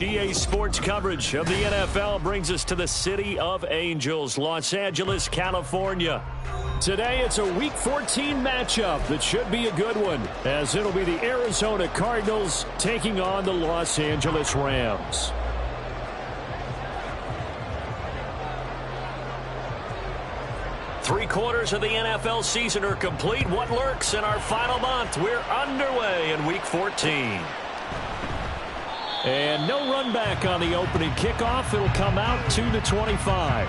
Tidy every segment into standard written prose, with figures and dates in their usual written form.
EA Sports coverage of the NFL brings us to the City of Angels, Los Angeles, California. Today, it's a Week 14 matchup that should be a good one, as it'll be the Arizona Cardinals taking on the Los Angeles Rams. Three-quarters of the NFL season are complete. What lurks in our final month? We're underway in Week 14. And no run back on the opening kickoff. It'll come out to the 25.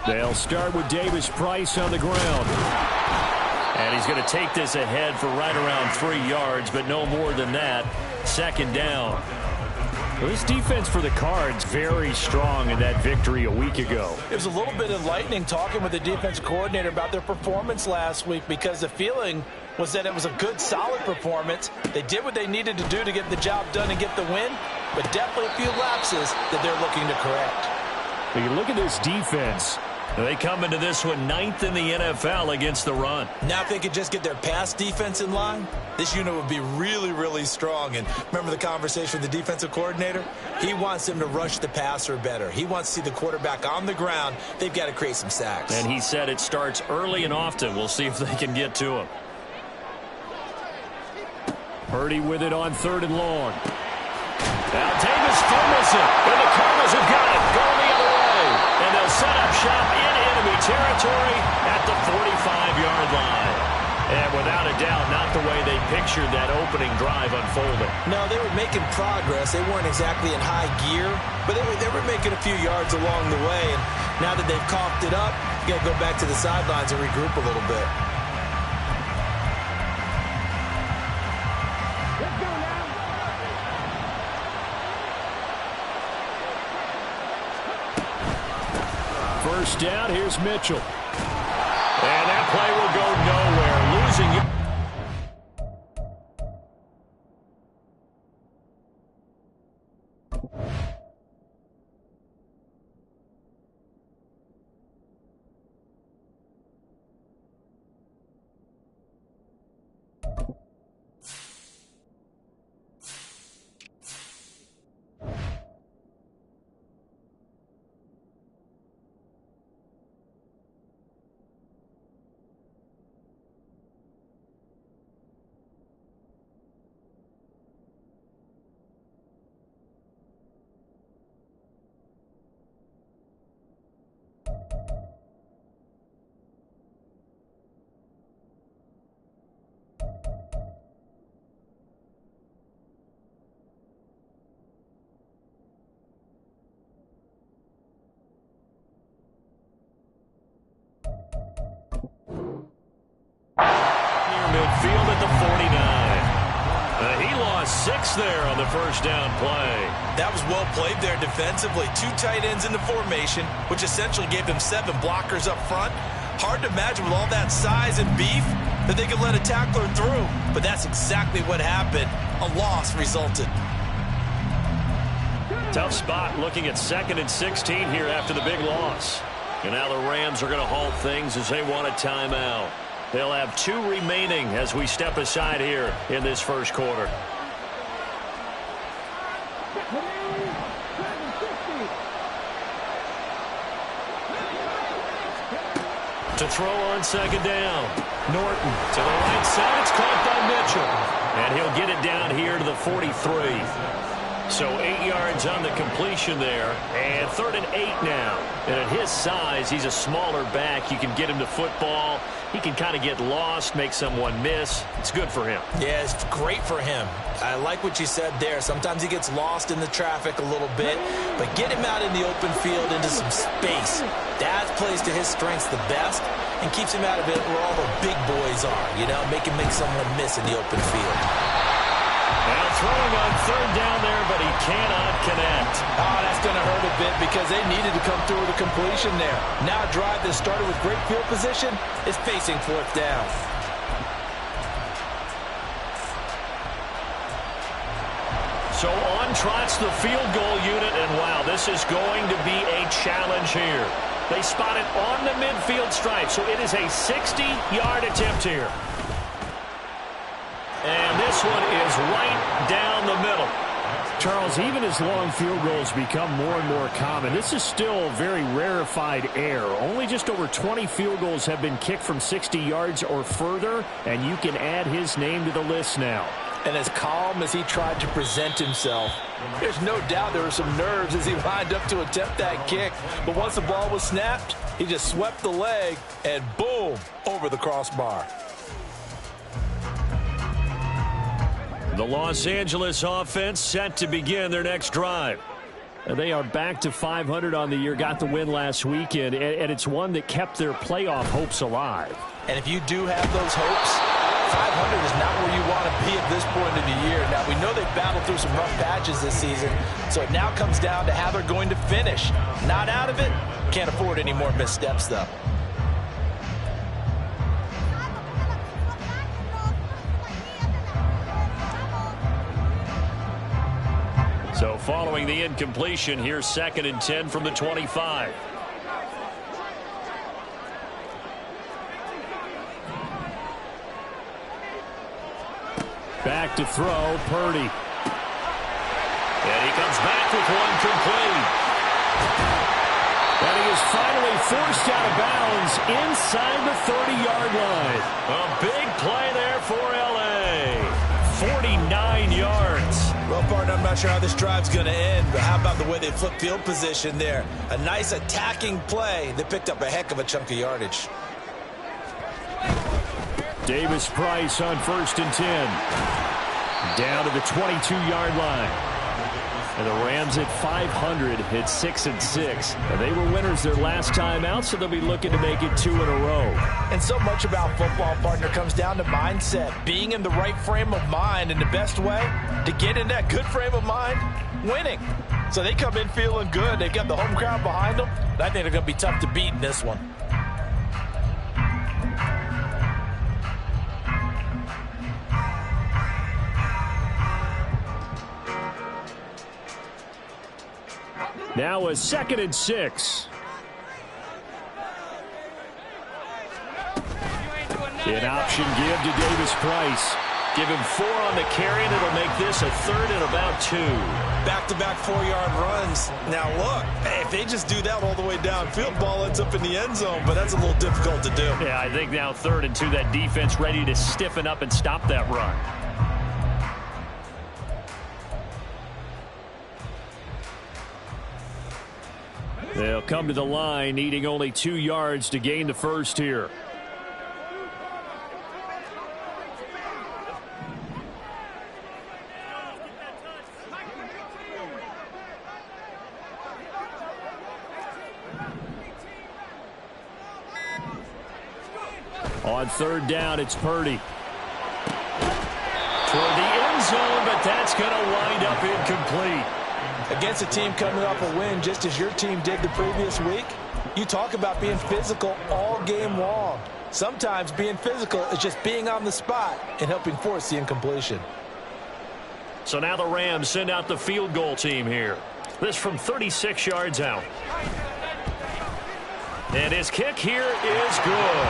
They'll start with Davis Price on the ground. And he's going to take this ahead for right around 3 yards, but no more than that. Second down. Well, this defense for the Cards very strong in that victory a week ago. It was a little bit enlightening talking with the defense coordinator about their performance last week, because the feeling was that it was a good, solid performance. They did what they needed to do to get the job done and get the win, but definitely a few lapses that they're looking to correct. When you look at this defense, they come into this one 9th in the NFL against the run. Now if they could just get their pass defense in line, this unit would be really, really strong. And remember the conversation with the defensive coordinator? He wants them to rush the passer better. He wants to see the quarterback on the ground. They've got to create some sacks. And he said it starts early and often. We'll see if they can get to him. Purdy with it on 3rd and long. Now Davis fumbles it, and the Cardinals have got it. Going the other way. And they'll set up shop in enemy territory at the 45-yard line. And without a doubt, not the way they pictured that opening drive unfolding. No, they were making progress. They weren't exactly in high gear, but they were making a few yards along the way. And now that they've coughed it up, you got to go back to the sidelines and regroup a little bit. First down, here's Mitchell. And that play will go nowhere, losing it. Midfield at the 49. He lost 6 there on the first down play. That was well played there defensively. 2 tight ends in the formation, which essentially gave them 7 blockers up front. Hard to imagine with all that size and beef that they could let a tackler through. But that's exactly what happened. A loss resulted. Tough spot looking at 2nd and 16 here after the big loss. And now the Rams are going to halt things as they want a timeout. They'll have 2 remaining as we step aside here in this first quarter. To throw on 2nd down. Norton to the right side. It's caught by Mitchell. And he'll get it down here to the 43. So 8 yards on the completion there. And 3rd and 8 now. And at his size, he's a smaller back. You can get him to football. He can kind of get lost, make someone miss. It's good for him. Yeah, it's great for him. I like what you said there. Sometimes he gets lost in the traffic a little bit, but get him out in the open field into some space. That plays to his strengths the best and keeps him out of it where all the big boys are, you know, make him make someone miss in the open field. Now throwing on third down there, but he cannot connect. Oh, that's going to hurt a bit because they needed to come through with a completion there. Now a drive that started with great field position is facing fourth down. So on trots the field goal unit, and wow, this is going to be a challenge here. They spot it on the midfield stripe, so it is a 60-yard attempt here. And this one is right down the middle. Charles, even as long field goals become more and more common, this is still very rarefied air. Only just over 20 field goals have been kicked from 60 yards or further, and you can add his name to the list now. And as calm as he tried to present himself, there's no doubt there were some nerves as he lined up to attempt that kick. But once the ball was snapped, he just swept the leg and boom, over the crossbar. The Los Angeles offense set to begin their next drive. They are back to 500 on the year, got the win last weekend, and it's one that kept their playoff hopes alive. And if you do have those hopes, 500 is not where you want to be at this point of the year. Now, we know they've battled through some rough patches this season, so it now comes down to how they're going to finish. Not out of it. Can't afford any more missteps, though. So following the incompletion, here's 2nd and 10 from the 25. Back to throw, Purdy. And he comes back with one complete. And he is finally forced out of bounds inside the 30-yard line. A big play there for L.A. 49 yards. Well, partner, I'm not sure how this drive's going to end, but how about the way they flip field position there? A nice attacking play. They picked up a heck of a chunk of yardage. Davis-Price on 1st and 10. Down to the 22-yard line. And the Rams at 500 hit 6 and 6. They were winners their last time out, so they'll be looking to make it 2 in a row. And so much about football, partner, comes down to mindset. Being in the right frame of mind, and the best way to get in that good frame of mind, winning. So they come in feeling good. They've got the home crowd behind them. And I think they're going to be tough to beat in this one. Now a 2nd and 6. An option give to Davis-Price. Give him 4 on the carry, and it'll make this a 3rd and about 2. Back-to-back 4-yard runs. Now, look, if they just do that all the way downfield, ball ends up in the end zone, but that's a little difficult to do. Yeah, I think now 3rd and 2, that defense ready to stiffen up and stop that run. They'll come to the line, needing only 2 yards to gain the first here. On 3rd down, it's Purdy. Toward the end zone, but that's going to wind up incomplete. Against a team coming off a win just as your team did the previous week, you talk about being physical all game long. Sometimes being physical is just being on the spot and helping force the incompletion. So now the Rams send out the field goal team here. This from 36 yards out. And his kick here is good.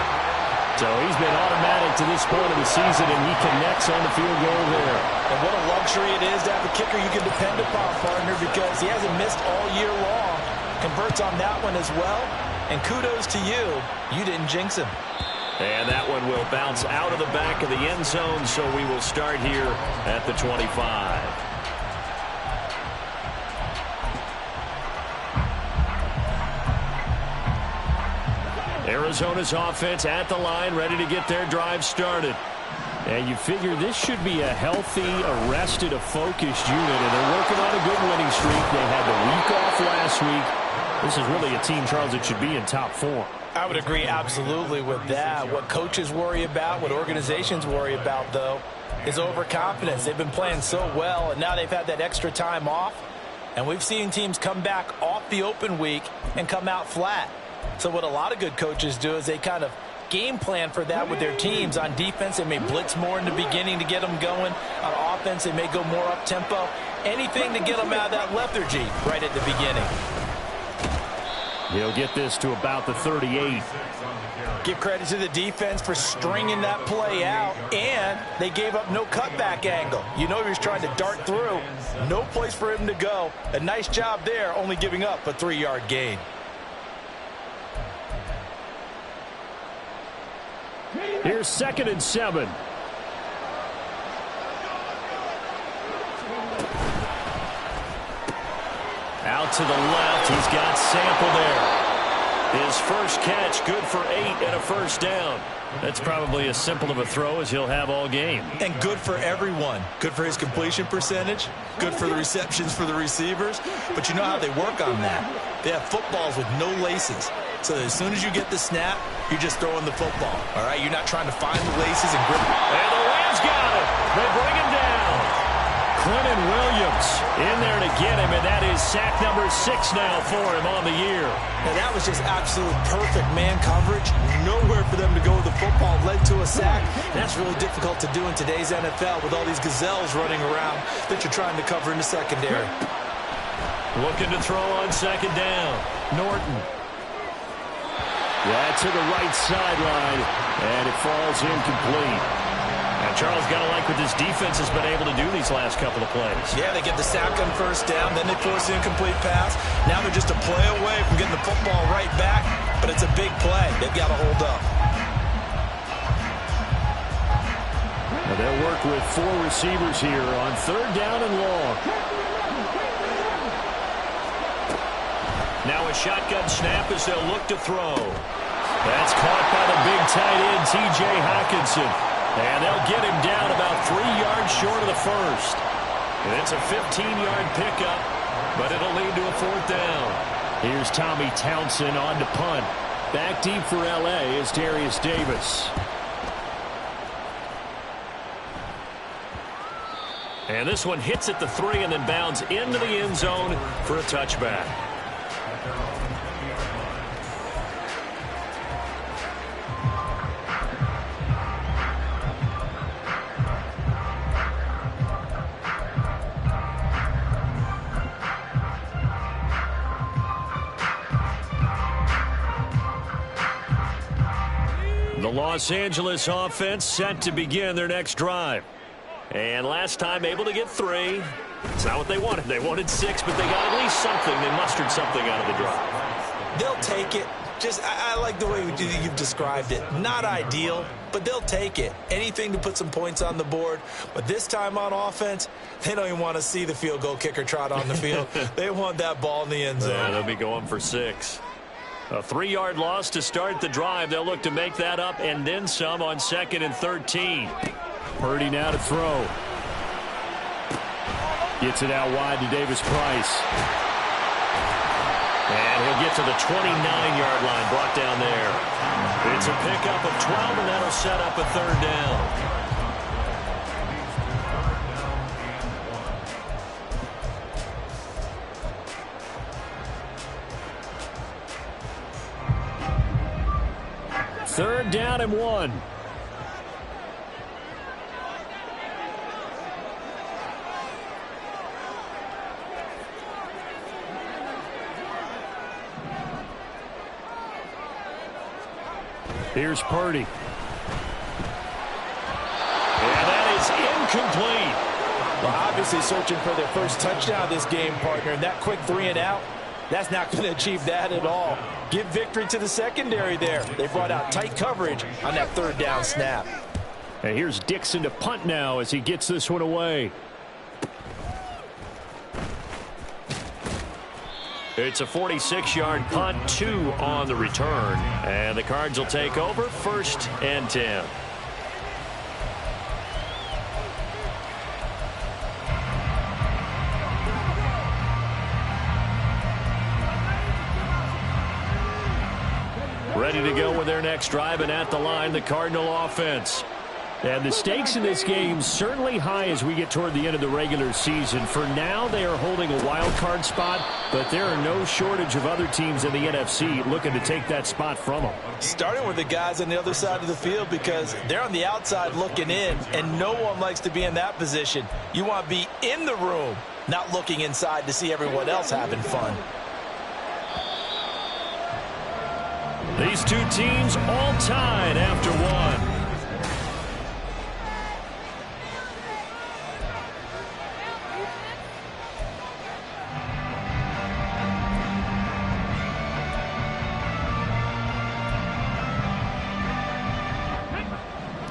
So he's been automatic to this point of the season, and he connects on the field goal there. And what a luxury it is to have a kicker you can depend upon, partner, because he hasn't missed all year long. Converts on that one as well. And kudos to you. You didn't jinx him. And that one will bounce out of the back of the end zone, so we will start here at the 25. Arizona's offense at the line, ready to get their drive started. And you figure this should be a healthy, arrested, a focused unit, and they're working on a good winning streak. They had the week off last week. This is really a team, Charles, that should be in top form. I would agree absolutely with that. What coaches worry about, what organizations worry about, though, is overconfidence. They've been playing so well, and now they've had that extra time off. And we've seen teams come back off the open week and come out flat. So what a lot of good coaches do is they kind of game plan for that with their teams. On defense, they may blitz more in the beginning to get them going. On offense, they may go more up-tempo. Anything to get them out of that lethargy right at the beginning. He'll get this to about the 38. Give credit to the defense for stringing that play out, and they gave up no cutback angle. You know he was trying to dart through. No place for him to go. A nice job there, only giving up a 3-yard gain. Here's 2nd and 7. Out to the left. He's got Sample there. His first catch, good for 8 and a first down. That's probably as simple of a throw as he'll have all game. And good for everyone. Good for his completion percentage. Good for the receptions for the receivers. But you know how they work on that. They have footballs with no laces. So that as soon as you get the snap, you're just throwing the football. All right? You're not trying to find the laces and grip. And the Rams got it. They bring him down. Clinton Williams in there to get him, and that is sack number 6 now for him on the year. Now that was just absolute perfect man coverage. Nowhere for them to go with the football. Led to a sack. That's really difficult to do in today's NFL with all these gazelles running around that you're trying to cover in the secondary. Looking to throw on 2nd down. Norton. Yeah, to the right sideline, and it falls incomplete. And Charles got to like what this defense has been able to do these last couple of plays. Yeah, they get the sack on first down, then they force the incomplete pass. Now they're just a play away from getting the football right back, but it's a big play. They've got to hold up. Now they'll work with 4 receivers here on 3rd down and long. Now a shotgun snap as they'll look to throw. That's caught by the big tight end, T.J. Hockenson. And they'll get him down about 3 yards short of the first. And it's a 15-yard pickup, but it'll lead to a 4th down. Here's Tommy Townsend on to punt. Back deep for L.A. is Darius Davis. And this one hits at the 3 and then bounds into the end zone for a touchback. The Los Angeles offense set to begin their next drive. And last time able to get 3. It's not what they wanted. They wanted 6, but they got at least something. They mustered something out of the drive. They'll take it. I like the way you've described it. Not ideal, but they'll take it. Anything to put some points on the board. But this time on offense, they don't even want to see the field goal kicker trot on the field. They want that ball in the end zone. Yeah, they'll be going for 6. A 3-yard loss to start the drive. They'll look to make that up and then some on 2nd and 13. Purdy now to throw. Gets it out wide to Davis Price. And he'll get to the 29-yard line, brought down there. It's a pickup of 12, and that'll set up a 3rd down. Third down and 1. Here's Purdy. And that is incomplete. Well, obviously searching for their first touchdown this game, partner. And that quick 3 and out, that's not going to achieve that at all. Give victory to the secondary there. They brought out tight coverage on that 3rd down snap. And here's Dixon to punt now as he gets this one away. It's a 46-yard punt, 2 on the return. And the Cards will take over 1st and 10. Ready to go with their next drive, and at the line, the Cardinal offense. And the stakes in this game certainly high as we get toward the end of the regular season. For now, they are holding a wild card spot, but there are no shortage of other teams in the NFC looking to take that spot from them. Starting with the guys on the other side of the field because they're on the outside looking in, and no one likes to be in that position. You want to be in the room, not looking inside to see everyone else having fun. These two teams all tied after one.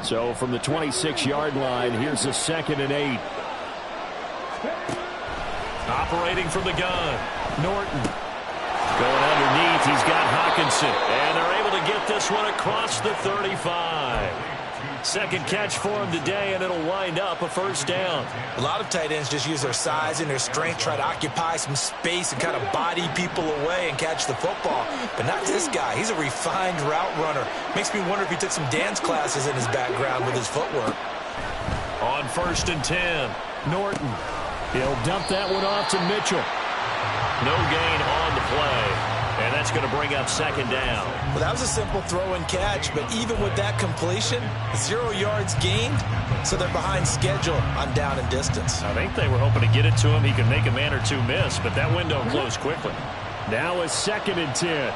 So from the 26-yard line, here's a 2nd and 8. Operating from the gun, Norton. Going underneath, he's got Hawkinson. And they're able to get this one across the 35. Second catch for him today, and it'll wind up a first down. A lot of tight ends just use their size and their strength, try to occupy some space and kind of body people away and catch the football. But not this guy. He's a refined route runner. Makes me wonder if he took some dance classes in his background with his footwork. On 1st and 10, Norton. He'll dump that one off to Mitchell. No gain on the play. And that's going to bring up 2nd down. Well, that was a simple throw and catch, but even with that completion, 0 yards gained, so they're behind schedule on down and distance. I think they were hoping to get it to him. He could make a man or two miss, but that window closed quickly. Now a 2nd and 10.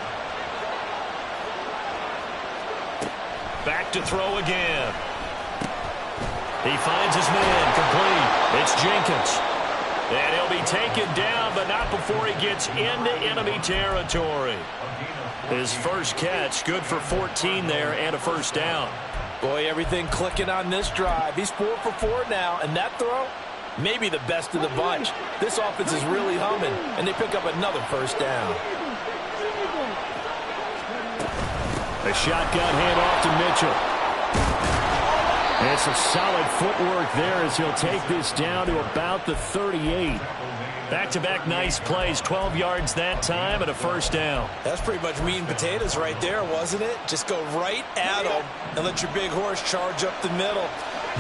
Back to throw again. He finds his man complete. It's Jenkins. And he'll be taken down, but not before he gets into enemy territory. His first catch, good for 14 there and a first down. Boy, everything clicking on this drive. He's 4 for 4 now, and that throw, maybe the best of the bunch. This offense is really humming, and they pick up another first down. A shotgun handoff to Mitchell. It's a solid footwork there as he'll take this down to about the 38. Back-to-back nice plays, 12 yards that time and a first down. That's pretty much meat and potatoes right there, wasn't it? Just go right at him and let your big horse charge up the middle.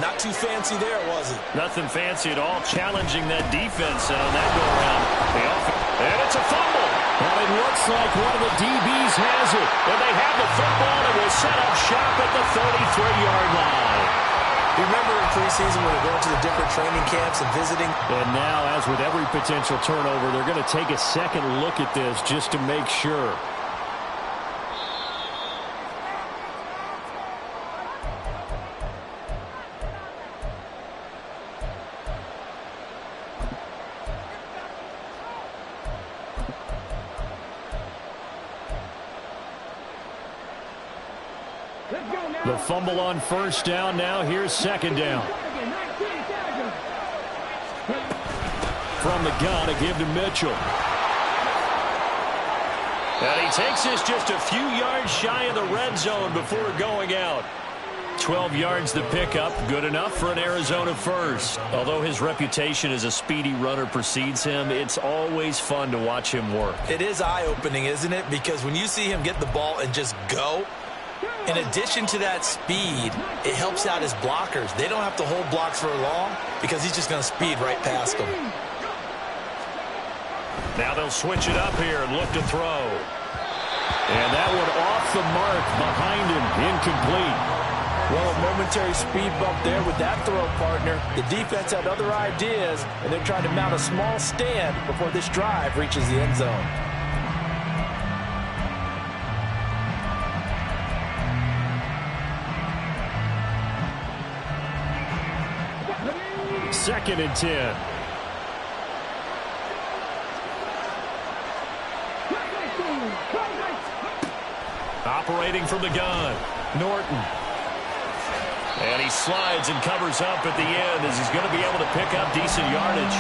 Not too fancy there, was it? Nothing fancy at all, challenging that defense on that go-around. And it's a fumble. Well, it looks like one of the DBs has it. And they have the football and will set up shop at the 33-yard line. Remember in preseason when they're going to the different training camps and visiting? And now, as with every potential turnover, they're going to take a second look at this just to make sure. The fumble on first down. Now here's 2nd down. From the gun, a give to Mitchell. And he takes this just a few yards shy of the red zone before going out. 12 yards the pickup, good enough for an Arizona first. Although his reputation as a speedy runner precedes him, it's always fun to watch him work. It is eye-opening, isn't it? Because when you see him get the ball and just go, in addition to that speed, it helps out his blockers. They don't have to hold blocks for long because he's just going to speed right past them. Now they'll switch it up here and look to throw. And that one off the mark behind him, incomplete. Well, a momentary speed bump there with that throw, partner. The defense had other ideas, and they're trying to mount a small stand before this drive reaches the end zone. Second and 10. Operating from the gun, Norton. And he slides and covers up at the end as he's going to be able to pick up decent yardage.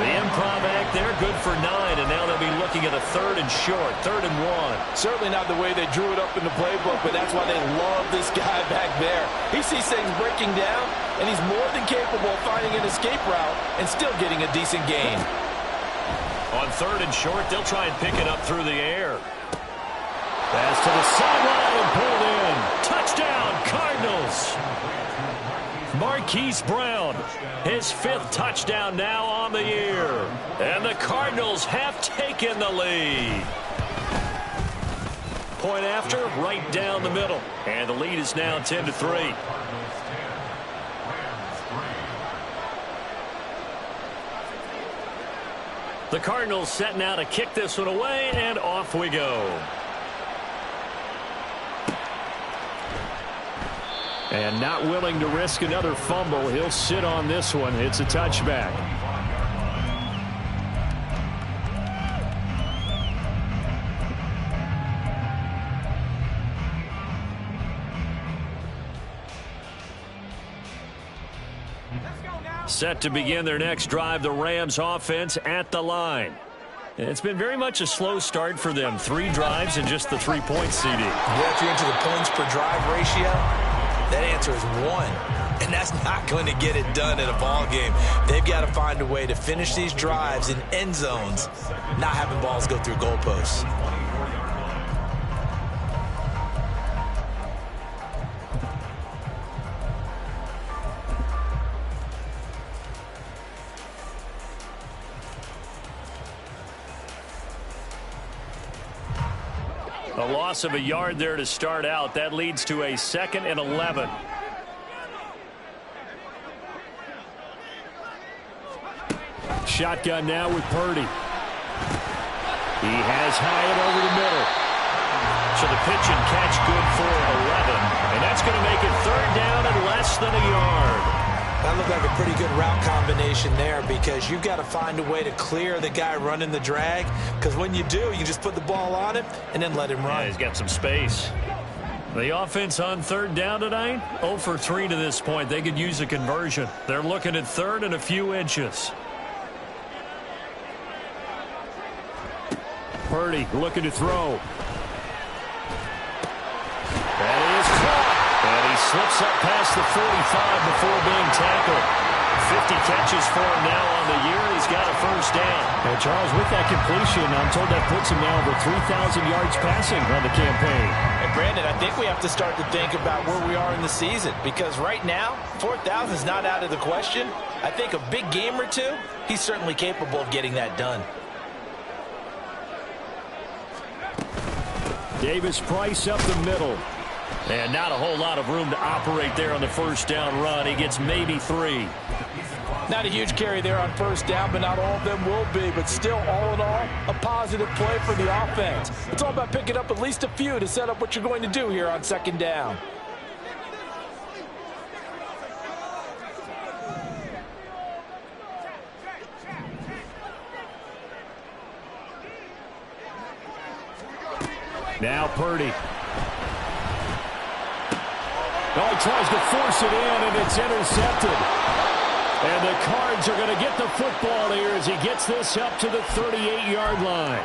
The improv act there, good for 9, and now they'll be looking at a 3rd and short, 3rd and 1. Certainly not the way they drew it up in the playbook, but that's why they love this guy back there. He sees things breaking down, and he's more than capable of finding an escape route and still getting a decent gain. On 3rd and short, they'll try and pick it up through the air. Pass to the sideline and pulled in. Touchdown, Cardinals. Marquise Brown, his 5th touchdown now on the year. And the Cardinals have taken the lead. Point after, right down the middle. And the lead is now 10-3. The Cardinals setting out to kick this one away, and off we go. And not willing to risk another fumble. He'll sit on this one. It's a touchback. Set to begin their next drive, the Rams offense at the line. It's been very much a slow start for them. 3 drives and just the 3 points, CD. Yeah, if you're into the points per drive ratio, that answer is 1. And that's not going to get it done in a ball game. They've got to find a way to finish these drives in end zones, not having balls go through goalposts. A loss of a yard there to start out. That leads to a 2nd and 11. Shotgun now with Purdy. He has Hyatt over the middle. So the pitch and catch good for 11. And that's going to make it 3rd down and less than a yard. That looked like a pretty good route combination there because you've got to find a way to clear the guy running the drag, because when you do, you just put the ball on him and then let him run. Yeah, he's got some space. The offense on 3rd down tonight, 0 for 3 to this point. They could use a conversion. They're looking at 3rd and a few inches. Purdy looking to throw. That is caught. And he slips up past the 45 before being tackled. 50 catches for him now on the year. He's got a 1st down. And Charles, with that completion, I'm told that puts him now over 3,000 yards passing on the campaign. And Brandon, I think we have to start to think about where we are in the season, because right now, 4,000 is not out of the question. I think a big game or two, he's certainly capable of getting that done. Davis-Price up the middle. And not a whole lot of room to operate there on the 1st down run. He gets maybe 3. Not a huge carry there on 1st down, but not all of them will be. But still, all in all, a positive play for the offense. It's all about picking up at least a few to set up what you're going to do here on 2nd down. Now Purdy. Oh, he tries to force it in, and it's intercepted. And the Cards are going to get the football here as he gets this up to the 38-yard line.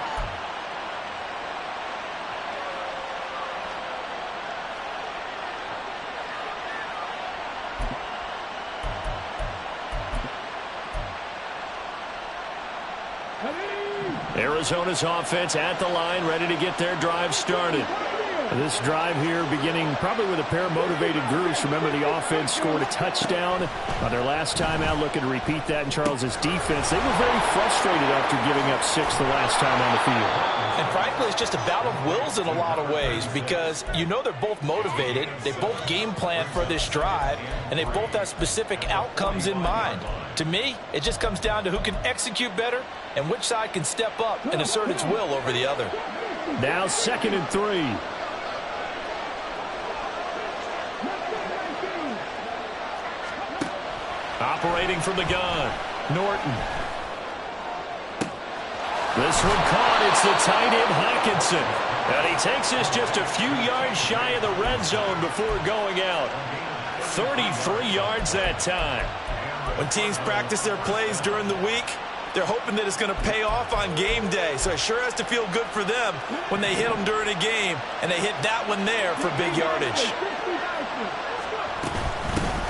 Arizona's offense at the line, ready to get their drive started. This drive here beginning probably with a pair of motivated groups. Remember, the offense scored a touchdown on their last time out, looking to repeat that in Charles's defense. They were very frustrated after giving up 6 the last time on the field. And frankly, it's just a battle of wills in a lot of ways, because you know they're both motivated, they both game plan for this drive, and they both have specific outcomes in mind. To me, it just comes down to who can execute better and which side can step up and assert its will over the other. Now 2nd and 3. Operating from the gun, Norton. This one caught. It's the tight end, Hawkinson. And he takes this just a few yards shy of the red zone before going out. 33 yards that time. When teams practice their plays during the week, they're hoping that it's going to pay off on game day. So it sure has to feel good for them when they hit them during a game, and they hit that one there for big yardage.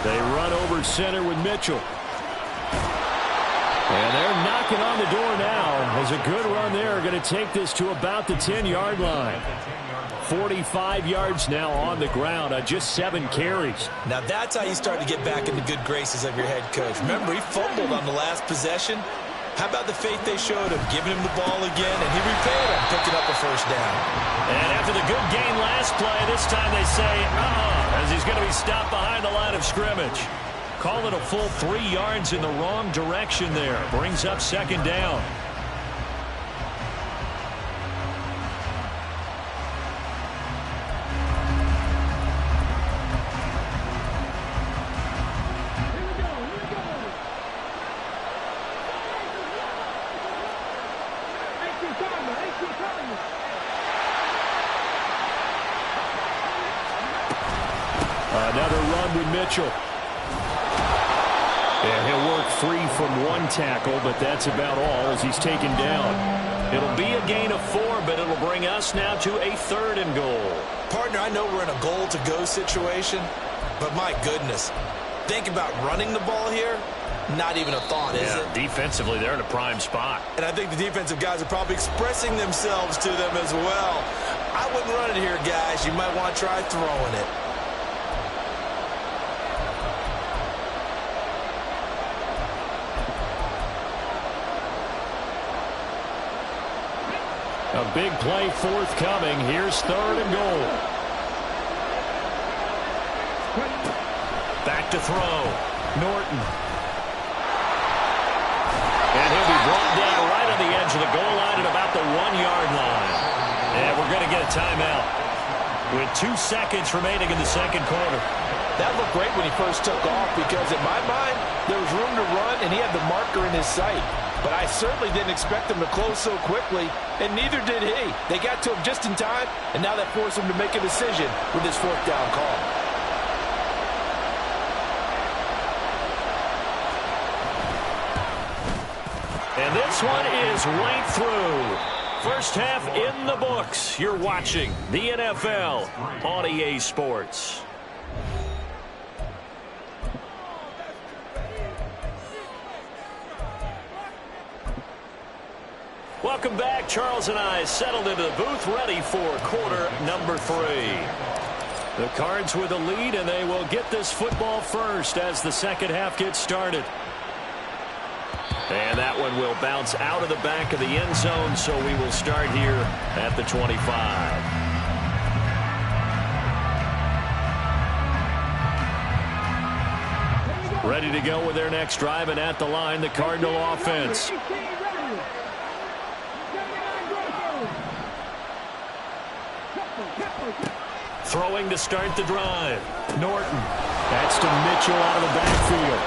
They run over center with Mitchell. And they're knocking on the door now. As a good run there, going to take this to about the 10-yard line. 45 yards now on the ground on just 7 carries. Now that's how you start to get back in the good graces of your head coach. Remember, he fumbled on the last possession. How about the faith they showed him, giving him the ball again, and he repaid him, picking up a first down. And after the good gain last play, this time they say, as he's going to be stopped behind the line of scrimmage. Call it a full 3 yards in the wrong direction there. Brings up second down. Another run with Mitchell. And he'll work free from one tackle, but that's about all as he's taken down. It'll be a gain of 4, but it'll bring us now to a 3rd and goal. Partner, I know we're in a goal-to-go situation, but my goodness, think about running the ball here. Not even a thought, is it? Defensively, they're in a prime spot. And I think the defensive guys are probably expressing themselves to them as well. I wouldn't run it here, guys. You might want to try throwing it. A big play forthcoming. Here's 3rd and goal. Back to throw. Norton. And he'll be brought down right on the edge of the goal line at about the 1-yard line. And we're going to get a timeout with 2 seconds remaining in the second quarter. That looked great when he first took off because, in my mind, there was room to run and he had the marker in his sight. But I certainly didn't expect him to close so quickly, and neither did he. They got to him just in time, and now that forced him to make a decision with his 4th down call. And this one is right through. First half in the books. You're watching the NFL on EA Sports. Welcome back. Charles and I settled into the booth, ready for quarter number 3. The Cards with the lead, and they will get this football first as the second half gets started. And that one will bounce out of the back of the end zone, so we will start here at the 25. Ready to go with their next drive, and at the line, the Cardinal offense. Throwing to start the drive. Norton. That's to Mitchell out of the backfield.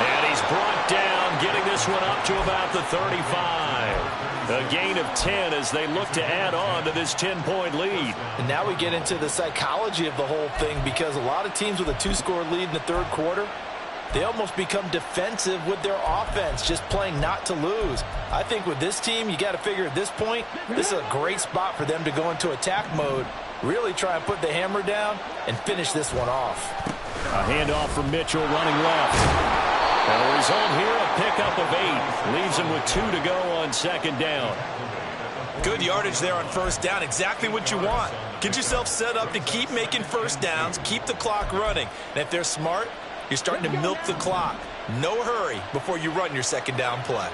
And he's brought down, getting this one up to about the 35. A gain of 10 as they look to add on to this 10-point lead. And now we get into the psychology of the whole thing, because a lot of teams with a 2-score lead in the 3rd quarter, they almost become defensive with their offense, just playing not to lose. I think with this team, you got to figure at this point, this is a great spot for them to go into attack mode, really try and put the hammer down and finish this one off. A handoff from Mitchell running left. And a result here, a pickup of 8. Leaves him with 2 to go on second down. Good yardage there on first down. Exactly what you want. Get yourself set up to keep making first downs, keep the clock running. And if they're smart, you're starting to milk the clock. No hurry before you run your second down play.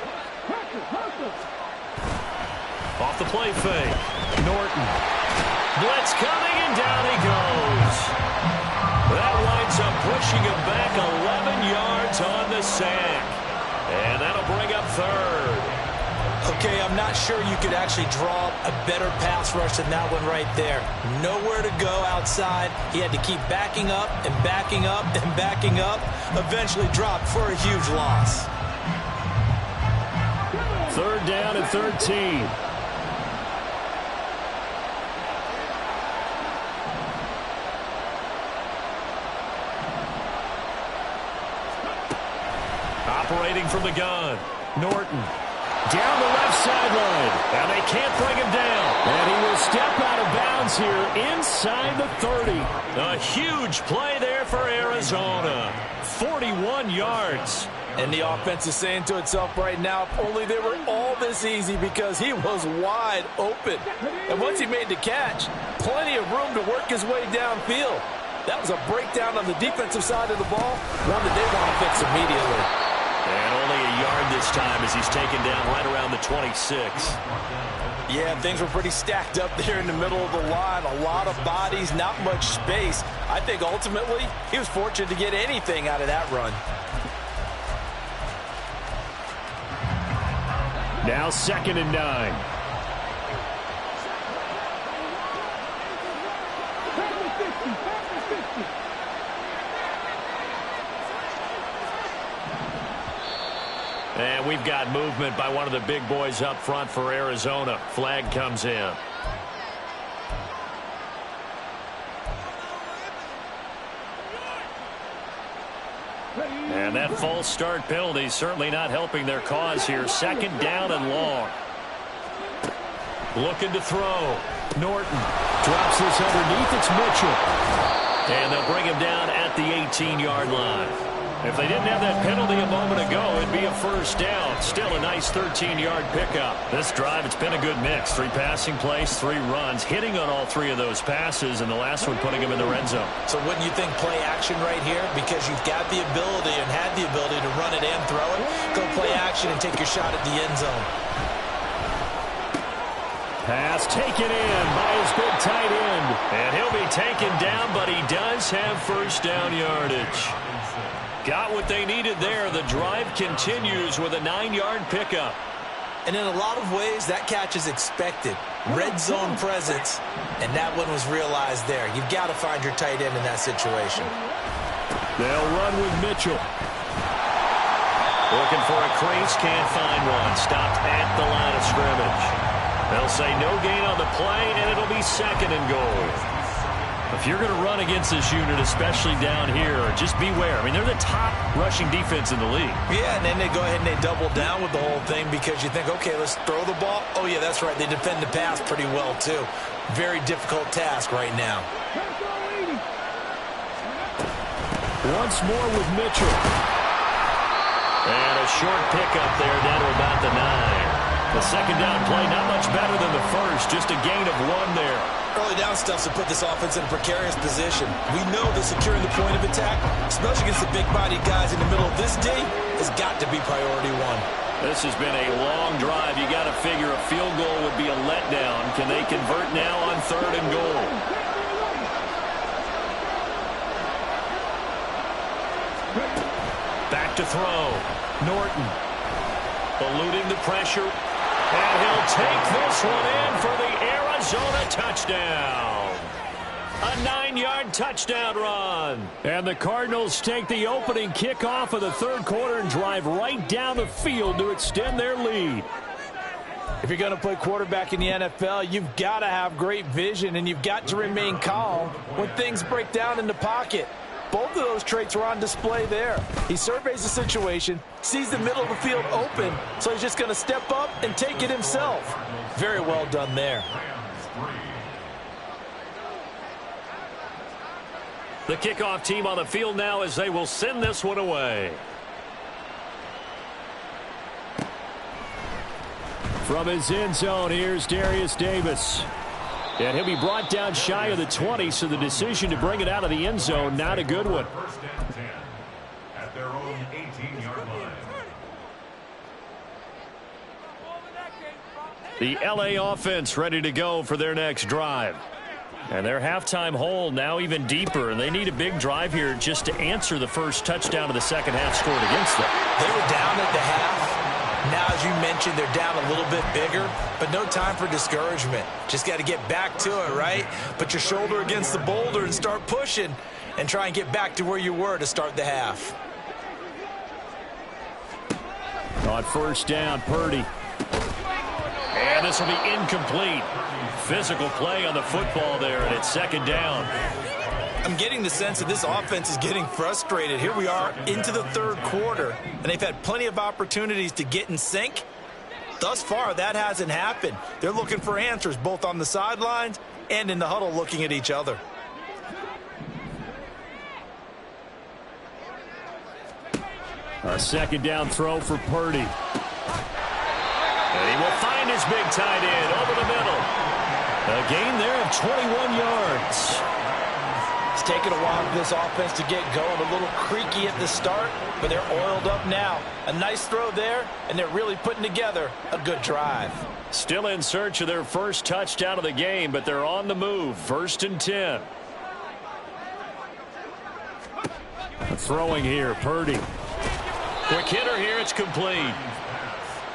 Off the play fake. Norton. Blitz coming, and down he goes. That winds up pushing him back 11 yards on the sack. And that'll bring up 3rd. Okay, I'm not sure you could actually draw a better pass rush than that one right there. Nowhere to go outside. He had to keep backing up and backing up and backing up. Eventually dropped for a huge loss. 3rd down and 13. Operating from the gun. Norton. Down the left sideline. And they can't bring him down. And he will step out of bounds here inside the 30. A huge play there for Arizona. 41 yards. And the offense is saying to itself right now, if only they were all this easy, because he was wide open. And once he made the catch, plenty of room to work his way downfield. That was a breakdown on the defensive side of the ball, one that they want to fix immediately. And only a yard this time as he's taken down right around the 26. Yeah, things were pretty stacked up there in the middle of the line. A lot of bodies, not much space. I think ultimately he was fortunate to get anything out of that run. Now 2nd and 9. And we've got movement by one of the big boys up front for Arizona. Flag comes in. And that false start penalty certainly not helping their cause here. 2nd down and long. Looking to throw. Norton Drops this underneath. It's Mitchell. And they'll bring him down at the 18-yard line. If they didn't have that penalty a moment ago, it'd be a 1st down. Still a nice 13-yard pickup. This drive, it's been a good mix. 3 passing plays, 3 runs, hitting on all 3 of those passes, and the last one putting him in the red zone. So wouldn't you think play action right here? Because you've got the ability and had the ability to run it and throw it. Go play action and take your shot at the end zone. Pass taken in by his big tight end. And he'll be taken down, but he does have 1st down yardage. Got what they needed there. The drive continues with a 9-yard pickup. And in a lot of ways, that catch is expected. Red zone presence, and that one was realized there. You've got to find your tight end in that situation. They'll run with Mitchell. Looking for a crease, can't find one. Stopped at the line of scrimmage. They'll say no gain on the play, and it'll be 2nd and goal. If you're going to run against this unit, especially down here, just beware. I mean, they're the top rushing defense in the league. Yeah, and then they go ahead and they double down with the whole thing because you think, okay, let's throw the ball. Oh, yeah, that's right. They defend the pass pretty well, too. Very difficult task right now. Once more with Mitchell. And a short pickup there down to about the 9. The 2nd down play, not much better than the 1st. Just a gain of 1 there. Early down stuff's to put this offense in a precarious position. We know that securing the point of attack, especially against the big-bodied guys in the middle of this day, has got to be priority 1. This has been a long drive. You got to figure a field goal would be a letdown. Can they convert now on 3rd and goal? Back to throw. Norton eluding the pressure. And he'll take this one in for the Arizona touchdown. A 9-yard touchdown run. And the Cardinals take the opening kickoff of the 3rd quarter and drive right down the field to extend their lead. If you're going to play quarterback in the NFL, you've got to have great vision, and you've got to remain calm when things break down in the pocket. Both of those traits were on display there. He surveys the situation, sees the middle of the field open, so he's just going to step up and take it himself. Very well done there. The kickoff team on the field now as they will send this one away. From his end zone, here's Darius Davis. And he'll be brought down shy of the 20, so the decision to bring it out of the end zone, not a good one. 1st and 10 at their own 18-yard line. The LA offense ready to go for their next drive. And their halftime hole now even deeper, and they need a big drive here just to answer the 1st touchdown of the 2nd half scored against them. They were down at the half. Now, as you mentioned, they're down a little bit bigger, but no time for discouragement. Just got to get back to it, right? Put your shoulder against the boulder and start pushing and try and get back to where you were to start the half. On 1st down, Purdy. And this will be incomplete. Physical play on the football there, and it's 2nd down. I'm getting the sense that this offense is getting frustrated. Here we are into the 3rd quarter, and they've had plenty of opportunities to get in sync. Thus far, that hasn't happened. They're looking for answers both on the sidelines and in the huddle looking at each other. A second down throw for Purdy. And he will find his big tight end over the middle. A gain there of 21 yards. It's taken a while for this offense to get going. A little creaky at the start, but they're oiled up now. A nice throw there, and they're really putting together a good drive. Still in search of their first touchdown of the game, but they're on the move. 1st and 10. Throwing here, Purdy. Quick hitter here, it's complete.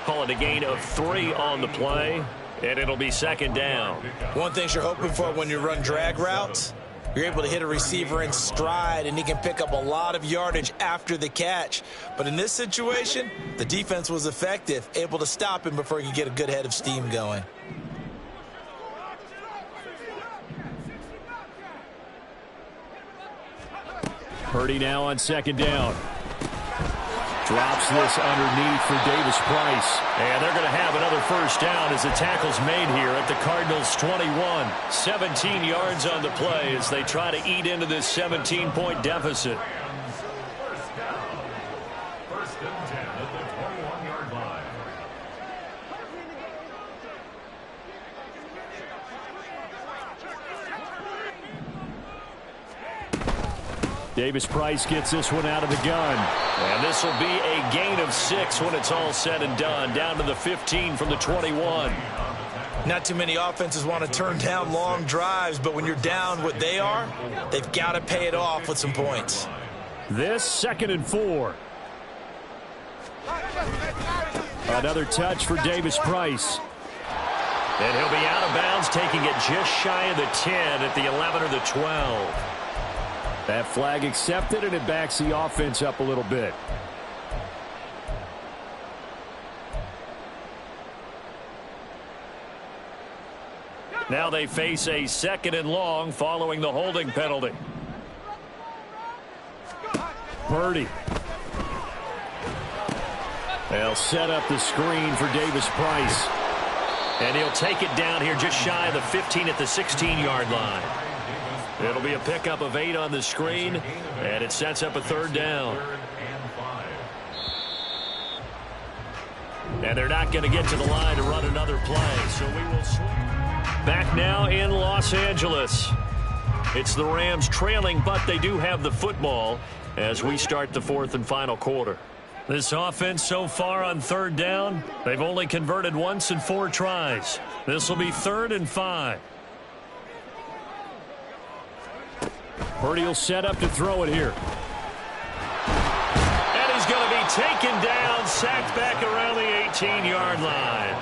Call it a gain of 3 on the play, and it'll be 2nd down. One thing you're hoping for when you run drag routes, you're able to hit a receiver in stride, and he can pick up a lot of yardage after the catch. But in this situation, the defense was effective, able to stop him before he could get a good head of steam going. Purdy now on 2nd down. Drops this underneath for Davis Price. And they're going to have another 1st down as the tackle's made here at the Cardinals' 21. 17 yards on the play as they try to eat into this 17-point deficit. 1st and 10 at the 21-yard line. Davis Price gets this one out of the gun. And this will be a gain of 6 when it's all said and done. Down to the 15 from the 21. Not too many offenses want to turn down long drives, but when you're down what they are, they've got to pay it off with some points. This 2nd and 4. Another touch for Davis Price. And he'll be out of bounds, taking it just shy of the 10 at the 11 or the 12. That flag accepted, and it backs the offense up a little bit. Now they face a 2nd and long following the holding penalty. Purdy. They'll set up the screen for Davis Price. And he'll take it down here just shy of the 15 at the 16-yard line. It'll be a pickup of 8 on the screen, and it sets up a 3rd down. And they're not going to get to the line to run another play, so we will swing. Back now in Los Angeles. It's the Rams trailing, but they do have the football as we start the 4th and final quarter. This offense so far on 3rd down, they've only converted once in 4 tries. This will be 3rd and 5. Purdy will set up to throw it here. And he's going to be taken down, sacked back around the 18-yard line.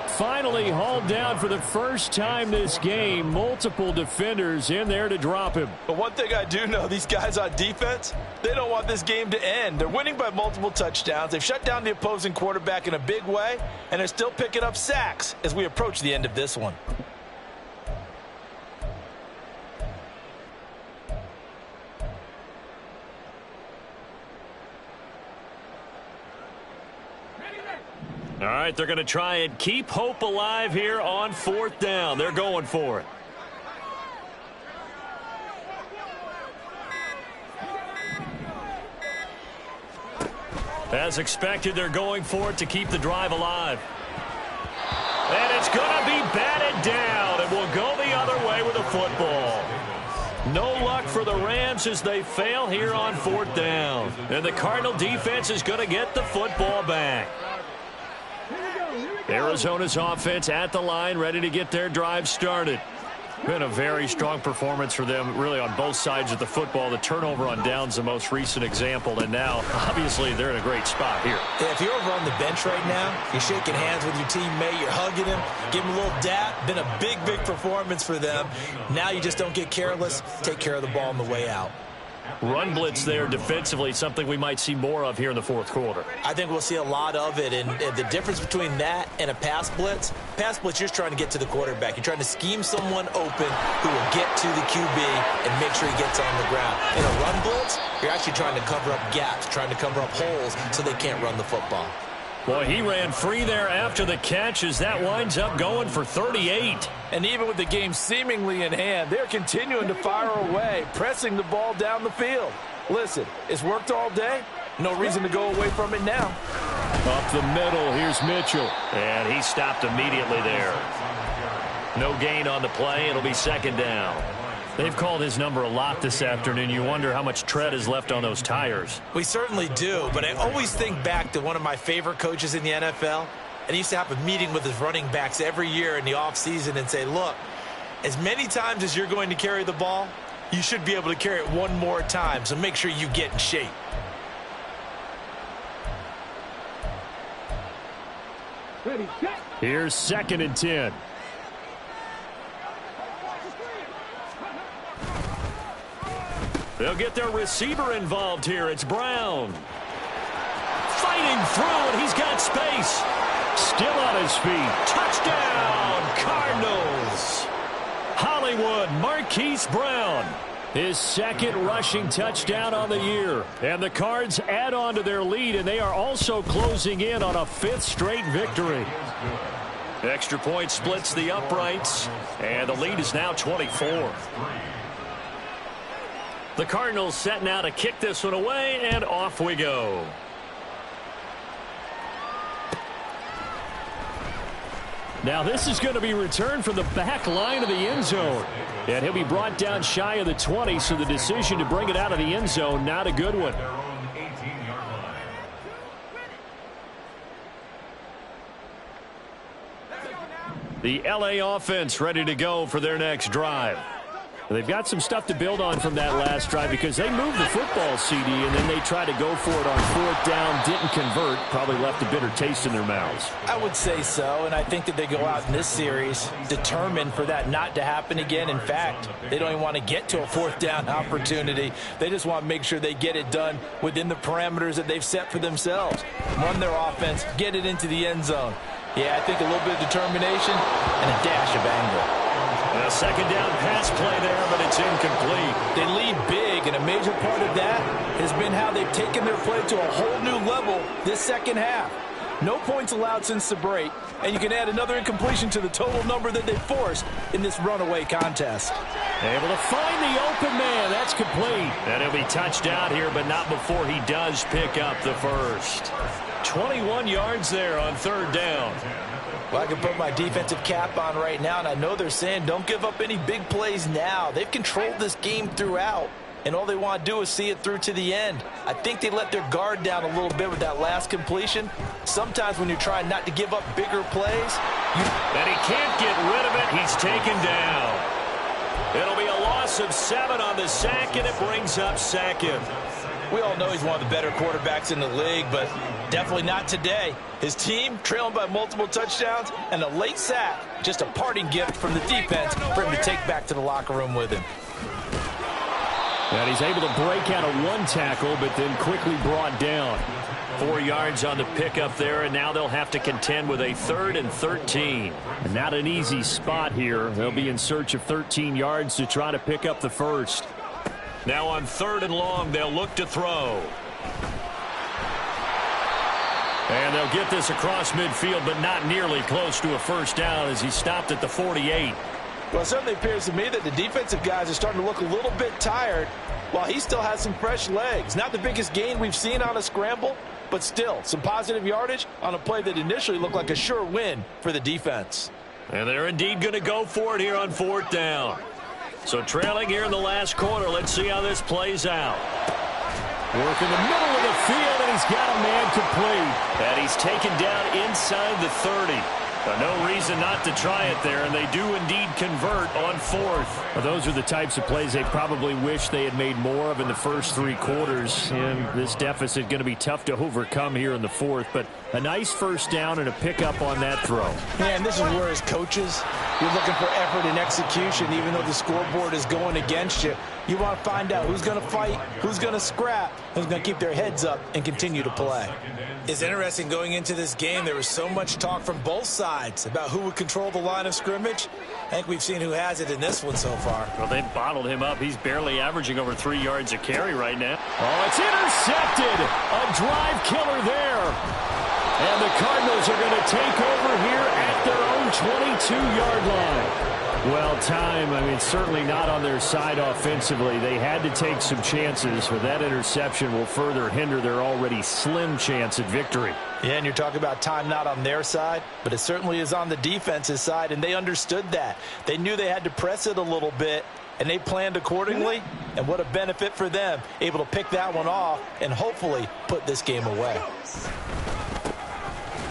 Finally hauled down for the first time this game. Multiple defenders in there to drop him. But one thing I do know, these guys on defense, they don't want this game to end. They're winning by multiple touchdowns. They've shut down the opposing quarterback in a big way, and they're still picking up sacks as we approach the end of this one. All right, they're going to try and keep hope alive here on 4th down. They're going for it. As expected, they're going for it to keep the drive alive. And it's going to be batted down, and we'll go the other way with the football. No luck for the Rams as they fail here on 4th down. And the Cardinal defense is going to get the football back. Arizona's offense at the line, ready to get their drive started. Been a very strong performance for them, really, on both sides of the football. The turnover on downs, the most recent example, and now, obviously, they're in a great spot here. Yeah, if you're over on the bench right now, you're shaking hands with your teammate, you're hugging him, give him a little dap. Been a big, big performance for them. Now you just don't get careless. Take care of the ball on the way out. Run blitz there defensively, something we might see more of here in the 4th quarter. I think we'll see a lot of it, and the difference between that and a pass blitz, you're just trying to get to the quarterback. You're trying to scheme someone open who will get to the QB and make sure he gets on the ground. In a run blitz, you're actually trying to cover up gaps, trying to cover up holes so they can't run the football. Boy, he ran free there after the catch as that winds up going for 38. And even with the game seemingly in hand, they're continuing to fire away, pressing the ball down the field. Listen, it's worked all day. No reason to go away from it now. Up the middle, here's Mitchell. And he stopped immediately there. No gain on the play. It'll be second down. They've called his number a lot this afternoon. You wonder how much tread is left on those tires. We certainly do, but I always think back to one of my favorite coaches in the NFL. And he used to have a meeting with his running backs every year in the offseason and say, look, as many times as you're going to carry the ball, you should be able to carry it one more time, so make sure you get in shape. Here's 2nd and 10. They'll get their receiver involved here. It's Brown. Fighting through, and he's got space. Still on his feet. Touchdown, Cardinals. Hollywood, Marquise Brown. His 2nd rushing touchdown on the year. And the Cards add on to their lead, and they are also closing in on a 5th straight victory. Extra point splits the uprights, and the lead is now 24. The Cardinals set now to kick this one away, and off we go. Now this is going to be returned from the back line of the end zone. And he'll be brought down shy of the 20, so the decision to bring it out of the end zone, not a good one. The LA offense ready to go for their next drive. They've got some stuff to build on from that last drive because they moved the football, CD, and then they tried to go for it on 4th down, didn't convert, probably left a bitter taste in their mouths. I would say so, and I think that they go out in this series determined for that not to happen again. In fact, they don't even want to get to a 4th down opportunity. They just want to make sure they get it done within the parameters that they've set for themselves. Run their offense, get it into the end zone. Yeah, I think a little bit of determination and a dash of anger. A 2nd down pass play there, but it's incomplete. They lead big, and a major part of that has been how they've taken their play to a whole new level this second half. No points allowed since the break, and you can add another incompletion to the total number that they forced in this runaway contest. Able to find the open man. That's complete. And he'll be touched out here, but not before he does pick up the first. 21 yards there on 3rd down. Well, I can put my defensive cap on right now, and I know they're saying don't give up any big plays now. They've controlled this game throughout, and all they want to do is see it through to the end. I think they let their guard down a little bit with that last completion. Sometimes when you're trying not to give up bigger plays, and he can't get rid of it. He's taken down. It'll be a loss of 7 on the sack, and it brings up 2nd. We all know he's one of the better quarterbacks in the league, but definitely not today. His team trailing by multiple touchdowns, and a late sack, just a parting gift from the defense for him to take back to the locker room with him. And he's able to break out of 1 tackle, but then quickly brought down. 4 yards on the pickup there, and now they'll have to contend with a 3rd and 13. And not an easy spot here. They'll be in search of 13 yards to try to pick up the first. Now on 3rd and long, they'll look to throw. And they'll get this across midfield, but not nearly close to a first down as he stopped at the 48. Well, it certainly appears to me that the defensive guys are starting to look a little bit tired while he still has some fresh legs. Not the biggest gain we've seen on a scramble, but still some positive yardage on a play that initially looked like a sure win for the defense. And they're indeed going to go for it here on 4th down. So trailing here in the last quarter, let's see how this plays out. Work in the middle of the field, and he's got a man complete. And he's taken down inside the 30. No reason not to try it there, and they do indeed convert on 4th. Well, those are the types of plays they probably wish they had made more of in the first 3 quarters. And this deficit going to be tough to overcome here in the 4th. But a nice first down and a pickup on that throw. Yeah, and this is where as coaches, you're looking for effort and execution, even though the scoreboard is going against you. You want to find out who's going to fight, who's going to scrap, who's going to keep their heads up and continue to play. It's interesting going into this game. There was so much talk from both sides about who would control the line of scrimmage. I think we've seen who has it in this one so far. Well, they bottled him up. He's barely averaging over 3 yards a carry right now. Oh, it's intercepted. A drive killer there. And the Cardinals are going to take over here at their own 22-yard line. Well, time, certainly not on their side offensively. They had to take some chances, but that interception will further hinder their already slim chance at victory. Yeah, and you're talking about time not on their side, but it certainly is on the defense's side, and they understood that. They knew they had to press it a little bit, and they planned accordingly, and what a benefit for them, able to pick that one off and hopefully put this game away.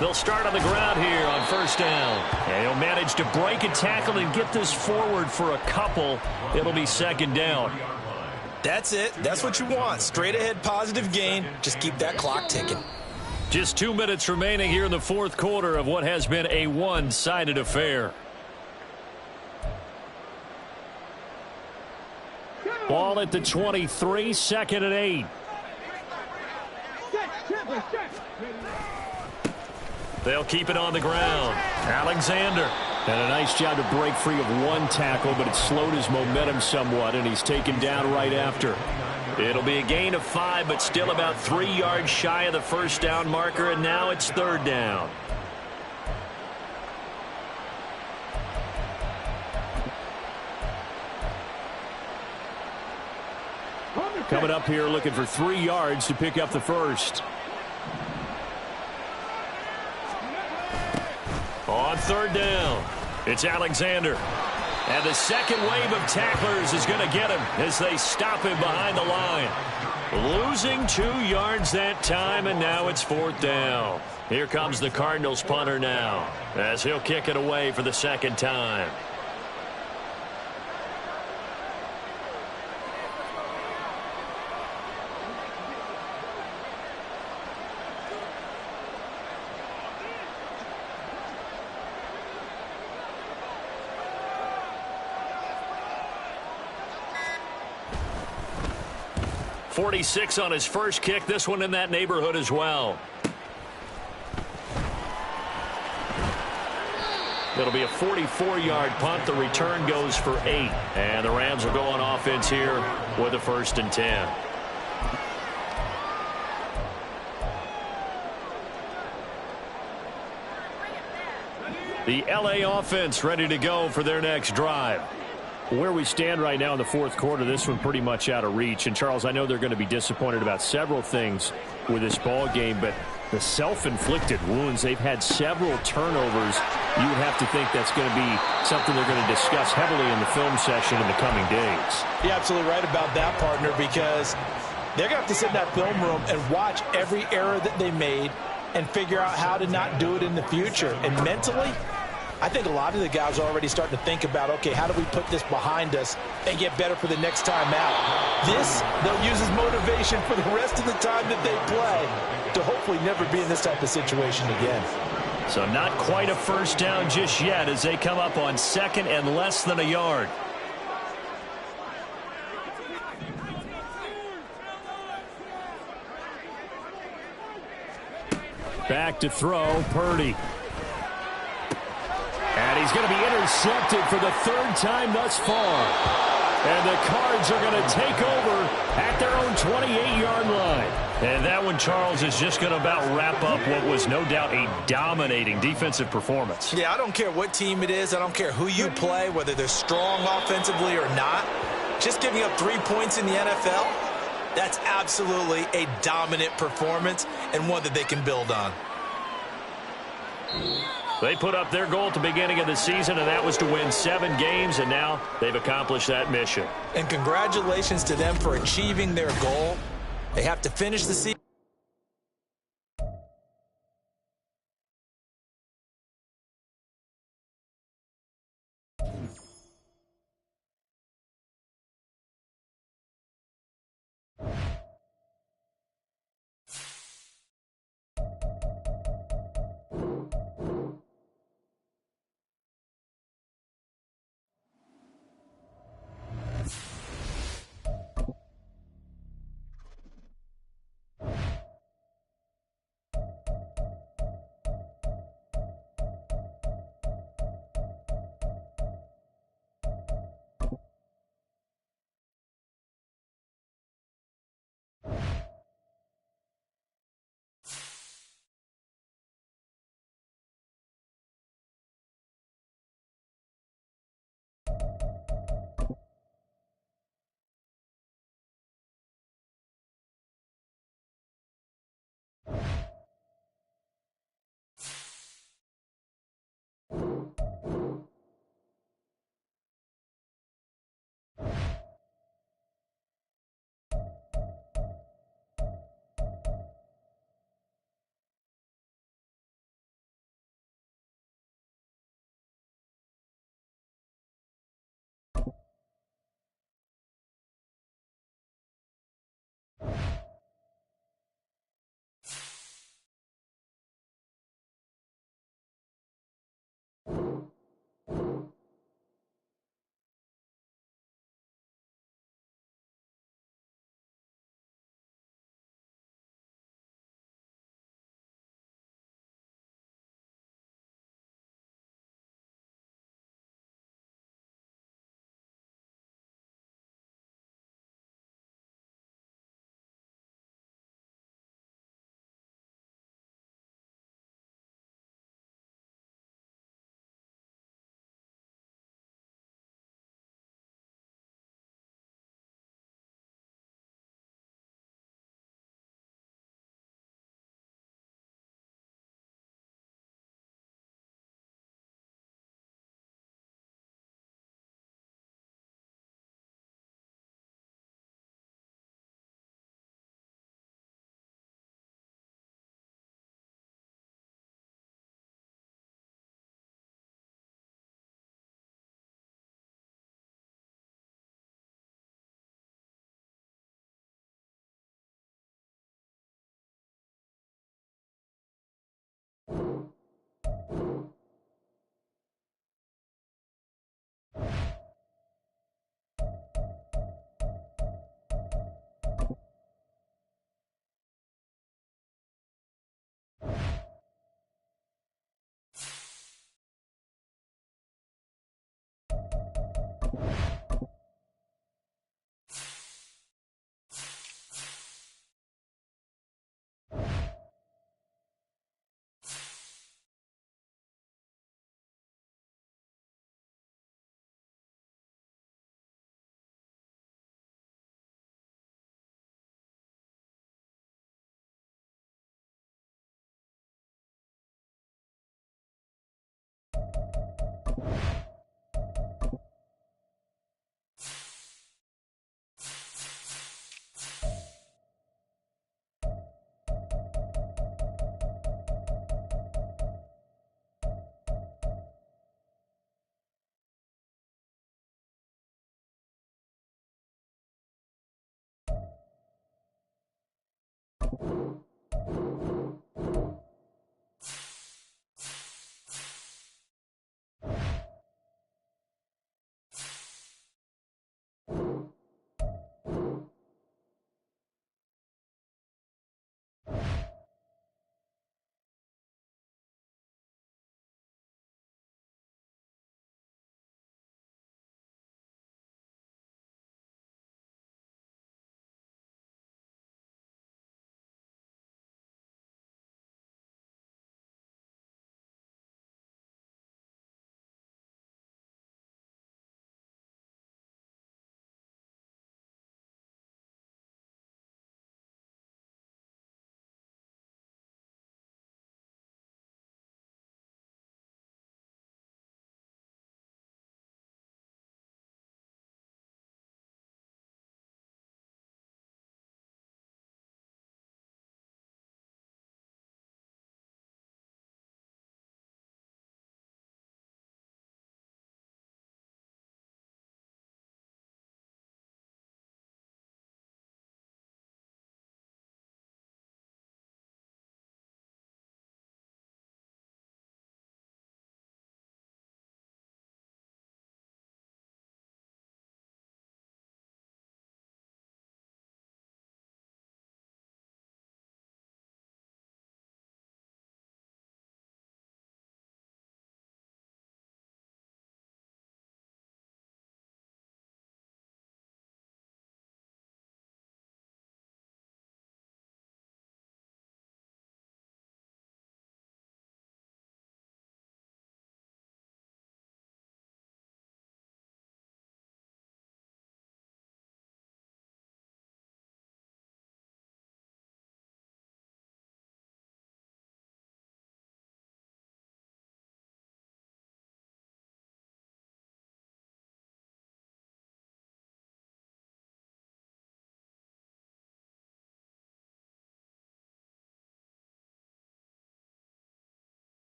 They'll start on the ground here on first down. And he'll manage to break a tackle and get this forward for a couple. It'll be second down. That's it. That's what you want. Straight ahead positive gain. Just keep that clock ticking. Just 2 minutes remaining here in the fourth quarter of what has been a one-sided affair. Ball at the 23, second and 8. They'll keep it on the ground. Alexander. And a nice job to break free of one tackle, but it slowed his momentum somewhat, and he's taken down right after. It'll be a gain of 5, but still about 3 yards shy of the first down marker, and now it's third down. Coming up here looking for 3 yards to pick up the first. On third down, it's Alexander. And the second wave of tacklers is going to get him as they stop him behind the line. Losing 2 yards that time, and now it's fourth down. Here comes the Cardinals punter now as he'll kick it away for the second time. .46 on his first kick. This one in that neighborhood as well. It'll be a 44-yard punt. The return goes for 8. And the Rams will go on offense here with a 1st and 10. The LA offense ready to go for their next drive. Where we stand right now in the fourth quarter, this one pretty much out of reach. And, Charles, I know they're going to be disappointed about several things with this ball game, but the self-inflicted wounds, they've had several turnovers. You would have to think that's going to be something they're going to discuss heavily in the film session in the coming days. You're absolutely right about that, partner, because they're going to have to sit in that film room and watch every error that they made and figure out how to not do it in the future. And mentally, I think a lot of the guys are already starting to think about, okay, how do we put this behind us and get better for the next time out? This, they'll use as motivation for the rest of the time that they play to hopefully never be in this type of situation again. So not quite a first down just yet as they come up on second and less than a yard. Back to throw, Purdy. And he's going to be intercepted for the 3rd time thus far. And the Cards are going to take over at their own 28-yard line. And that one, Charles, is just going to about wrap up what was no doubt a dominating defensive performance. Yeah, I don't care what team it is. I don't care who you play, whether they're strong offensively or not. Just giving up 3 points in the NFL, that's absolutely a dominant performance and one that they can build on. They put up their goal at the beginning of the season, and that was to win 7 games, and now they've accomplished that mission. And congratulations to them for achieving their goal. They have to finish the season.